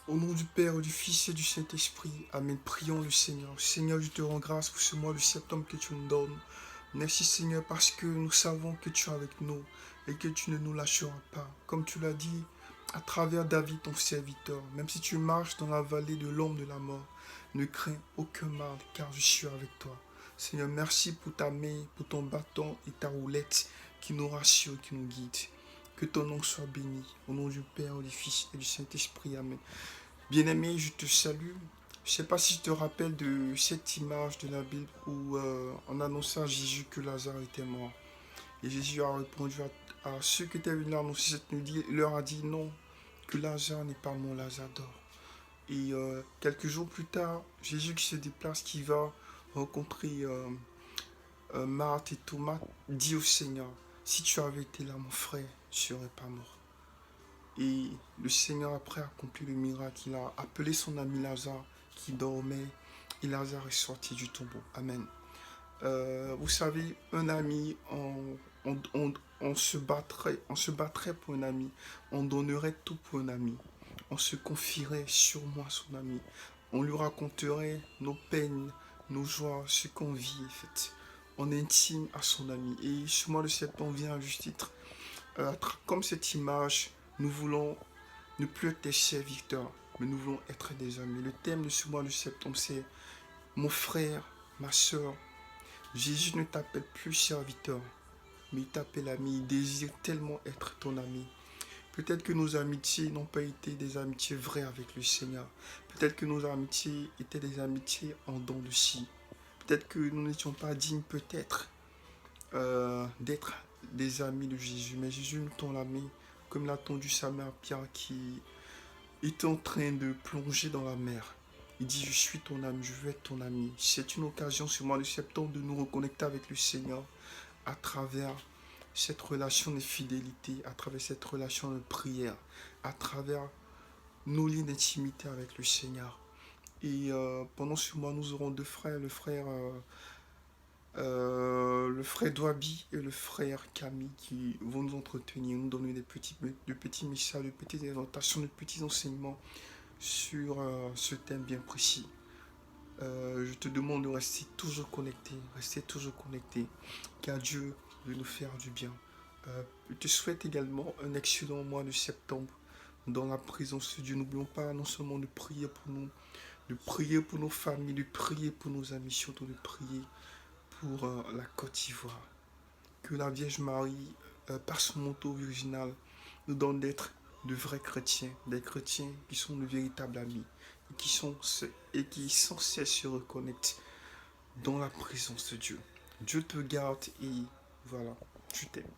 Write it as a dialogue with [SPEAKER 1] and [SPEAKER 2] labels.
[SPEAKER 1] Au nom du Père, du Fils et du Saint-Esprit, Amen. Prions le Seigneur. Seigneur, je te rends grâce pour ce mois de septembre que tu nous donnes. Merci Seigneur parce que nous savons que tu es avec nous et que tu ne nous lâcheras pas. Comme tu l'as dit à travers David, ton serviteur, même si tu marches dans la vallée de l'ombre de la mort, ne crains aucun mal car je suis avec toi. Seigneur, merci pour ta main, pour ton bâton et ta roulette qui nous rassure, qui nous guide. Que ton nom soit béni. Au nom du Père, du Fils et du Saint-Esprit. Amen. Bien-aimé, je te salue. Je ne sais pas si tu te rappelles de cette image de la Bible où on annonçait à Jésus que Lazare était mort. Et Jésus a répondu à ceux qui étaient venus annoncer cette nuit, il leur a dit non, que Lazare n'est pas mort, Lazare dort. Et quelques jours plus tard, Jésus qui se déplace, qui va rencontrer Marthe et Thomas, dit au Seigneur, si tu avais été là, mon frère ne serait pas mort. Et le Seigneur, après, a accompli le miracle. Il a appelé son ami Lazare qui dormait. Et Lazare est sorti du tombeau. Amen. Vous savez, un ami, on se battrait pour un ami. On donnerait tout pour un ami. On se confierait sûrement à son ami. On lui raconterait nos peines, nos joies, ce qu'on vit, en fait. On est intime à son ami. Et ce mois de septembre vient à juste titre. Comme cette image, nous voulons ne plus être des serviteurs, mais nous voulons être des amis. Le thème de ce mois de septembre, c'est mon frère, ma soeur. Jésus ne t'appelle plus serviteur, mais il t'appelle ami. Il désire tellement être ton ami. Peut-être que nos amitiés n'ont pas été des amitiés vraies avec le Seigneur. Peut-être que nos amitiés étaient des amitiés en dents de scie. Peut-être que nous n'étions pas dignes, peut-être, d'être des amis de Jésus. Mais Jésus nous tend la main, comme l'a tendu sa mère Pierre qui était en train de plonger dans la mer. Il dit, je suis ton ami, je veux être ton ami. C'est une occasion ce mois de septembre de nous reconnecter avec le Seigneur à travers cette relation de fidélité, à travers cette relation de prière, à travers nos liens d'intimité avec le Seigneur. Et pendant ce mois, nous aurons deux frères, le frère Douabi et le frère Camille qui vont nous entretenir, nous donner de petits messages, de petites exhortations, de petits enseignements sur ce thème bien précis. Je te demande de rester toujours connecté, car Dieu veut nous faire du bien. Je te souhaite également un excellent mois de septembre dans la présence de Dieu. N'oublions pas non seulement de prier pour nous, de prier pour nos familles, de prier pour nos amis, surtout de prier pour la Côte d'Ivoire. Que la Vierge Marie, par son manteau virginal, nous donne d'être de vrais chrétiens, des chrétiens qui sont de véritables amis et qui sans cesse se reconnectent dans la présence de Dieu. Dieu te garde et voilà, je t'aime.